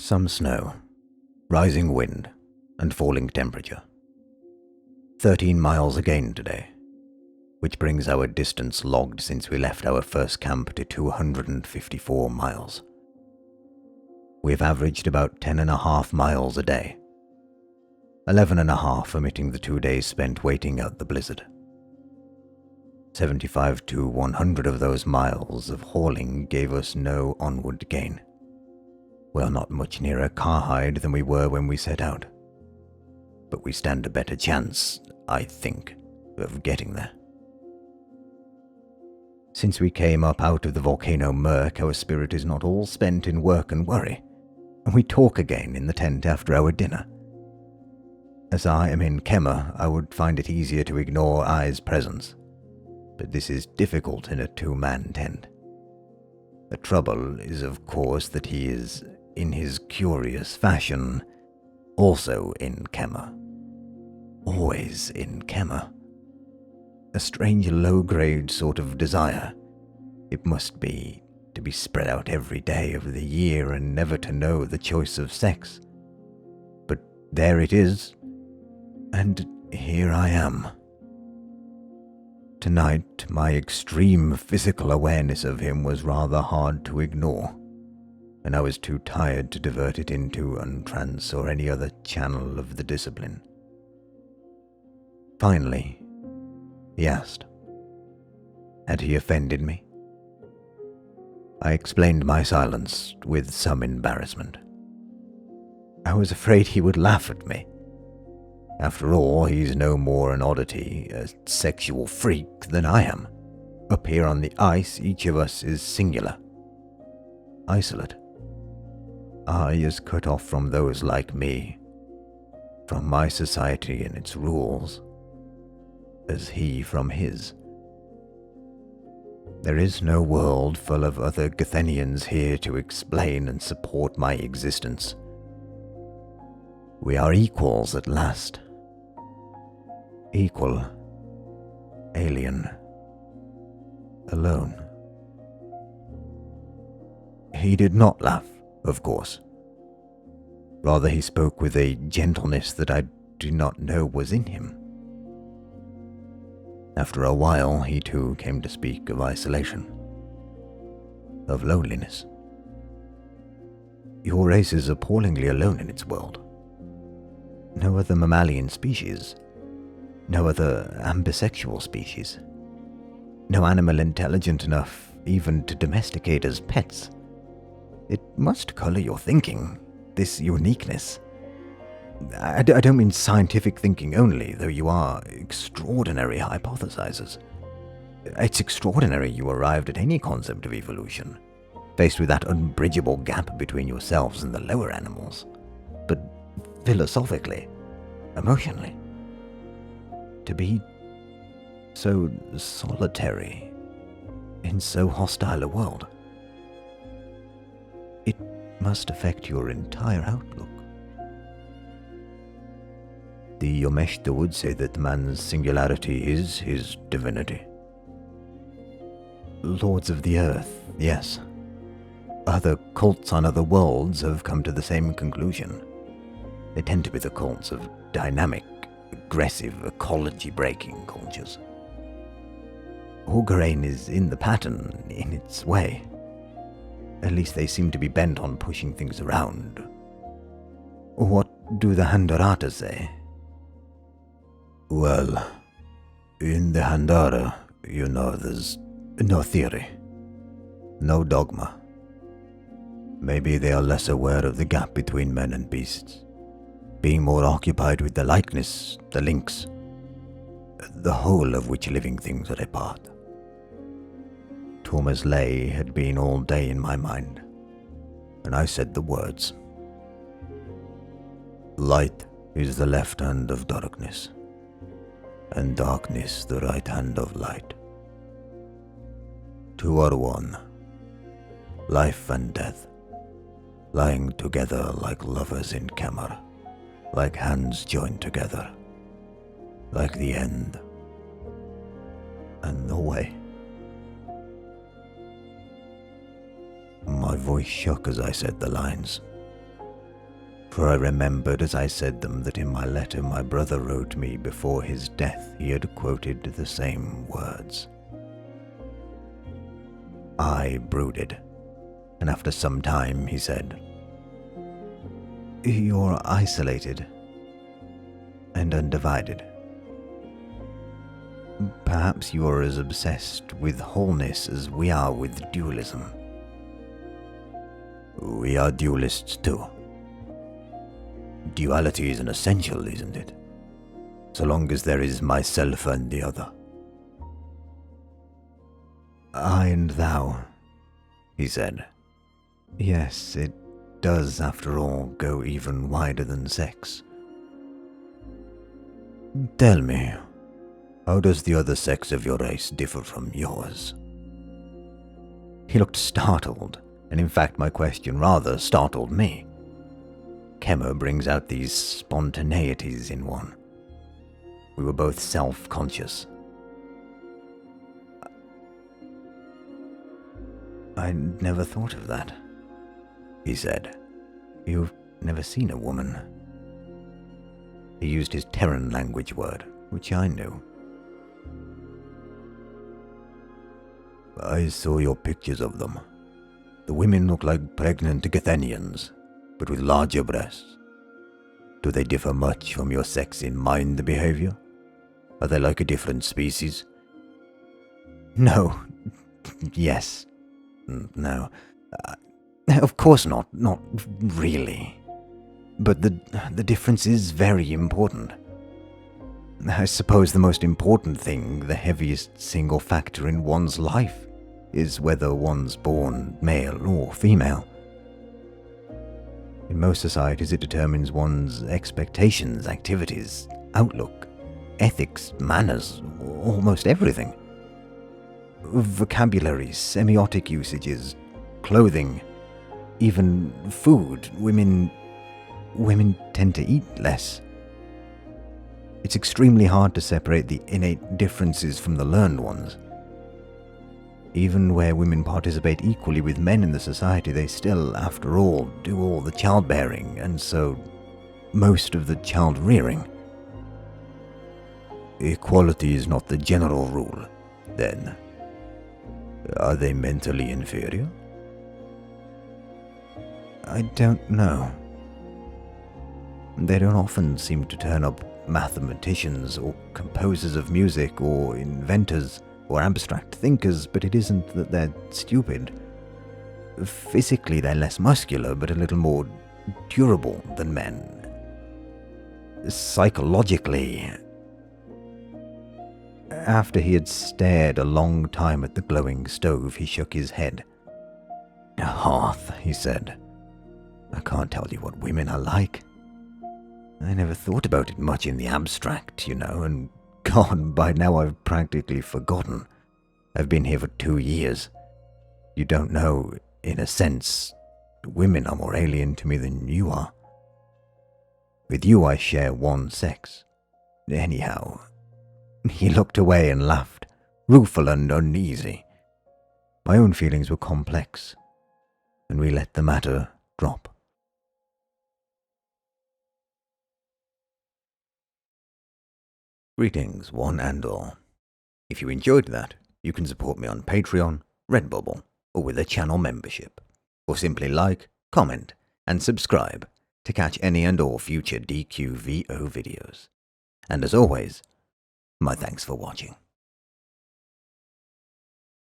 Some snow, rising wind, and falling temperature. 13 miles again today, which brings our distance logged since we left our first camp to 254 miles. We've averaged about 10.5 miles a day, 11.5 omitting the 2 days spent waiting out the blizzard. 75 to 100 of those miles of hauling gave us no onward gain. We're not much nearer 𝗘𝗾𝗂𝗶𝗽𝗺 than we were when we set out, but we stand a better chance, I think, of getting there. Since we came up out of the volcano murk, our spirit is not all spent in work and worry, and we talk again in the tent after our dinner. As I am in 𝗘𝗾𝗂𝗶𝗽, I would find it easier to ignore I's presence, but this is difficult in a two-man tent. The trouble is, of course, that he is, in his curious fashion, also in 𝗘𝗾𝗾. Always in 𝗘𝗾𝗾. A strange low-grade sort of desire. It must be to be spread out every day of the year and never to know the choice of sex. But there it is, and here I am. Tonight, my extreme physical awareness of him was rather hard to ignore, and I was too tired to divert it into untrance or any other channel of the discipline. Finally, he asked, had he offended me? I explained my silence with some embarrassment. I was afraid he would laugh at me. After all, he's no more an oddity, a sexual freak, than I am. Up here on the ice, each of us is singular, isolate. I is cut off from those like me, from my society and its rules, as he from his. There is no world full of other Guthenians here to explain and support my existence. We are equals at last. Equal, alien, alone. He did not laugh, of course. Rather, he spoke with a gentleness that I do not know was in him. After a while, he too came to speak of isolation, of loneliness. Your race is appallingly alone in its world. No other mammalian species, no other ambisexual species, no animal intelligent enough even to domesticate as pets. It must color your thinking, this uniqueness. I don't mean scientific thinking only, though you are extraordinary hypothesizers. It's extraordinary you arrived at any concept of evolution, faced with that unbridgeable gap between yourselves and the lower animals. But philosophically, emotionally, to be so solitary in so hostile a world, it must affect your entire outlook. The 𝗟𝗶𝗶𝗀𝗀 would say that man's singularity is his divinity. Lords of the earth, yes. Other cults on other worlds have come to the same conclusion. They tend to be the cults of dynamic, aggressive, ecology-breaking cultures. 𝗟𝗾𝗋 is in the pattern, in its way. At least they seem to be bent on pushing things around. What do the 𝗟𝗮𝗃𝗀 say? Well, in the 𝗟𝗮𝗃, you know, there's no theory, no dogma. Maybe they are less aware of the gap between men and beasts, being more occupied with the likeness, the links, the whole of which living things are a part. Thomas Lay had been all day in my mind, and I said the words. Light is the left hand of darkness, and darkness the right hand of light. Two are one, life and death, lying together like lovers in 𝗘𝗾𝗃, like hands joined together, like the end and the way. My voice shook as I said the lines. For I remembered as I said them that in my letter my brother wrote me before his death he had quoted the same words. I brooded, and after some time he said, "You're isolated and undivided. Perhaps you are as obsessed with wholeness as we are with dualism." "We are dualists too. Duality is an essential, isn't it? So long as there is myself and the other." "I and thou," he said. "Yes, it does, after all, go even wider than sex." "Tell me, how does the other sex of your race differ from yours?" He looked startled, and in fact my question rather startled me. 𝗘𝗾𝗂𝗶 brings out these spontaneities in one. We were both self-conscious. "I'd never thought of that," he said. "You've never seen a woman." He used his Terran language word, which I knew. "I saw your pictures of them. The women look like pregnant Gathenians, but with larger breasts. Do they differ much from your sex in mind behavior? Are they like a different species?" "No. Yes. No. Of course not. Not really. But the difference is very important. I suppose the most important thing, the heaviest single factor in one's life, is whether one's born male or female. In most societies, it determines one's expectations, activities, outlook, ethics, manners, almost everything. Vocabulary, semiotic usages, clothing, even food. Women tend to eat less. It's extremely hard to separate the innate differences from the learned ones. Even where women participate equally with men in the society, they still, after all, do all the childbearing, and so most of the child rearing. Equality is not the general rule, then. Are they mentally inferior? I don't know. They don't often seem to turn up mathematicians or composers of music or inventors or abstract thinkers, but it isn't that they're stupid. Physically, they're less muscular, but a little more durable than men. Psychologically... After he had stared a long time at the glowing stove, he shook his head. "A hearth," he said. "I can't tell you what women are like. I never thought about it much in the abstract, you know, and God, by now I've practically forgotten. I've been here for 2 years. You don't know, in a sense, women are more alien to me than you are. With you I share one sex. Anyhow..." He looked away and laughed, rueful and uneasy. My own feelings were complex, and we let the matter drop. Greetings, one and all. If you enjoyed that, you can support me on Patreon, Redbubble, or with a channel membership, or simply like, comment, and subscribe to catch any and all future DQVO videos. And as always, my thanks for watching.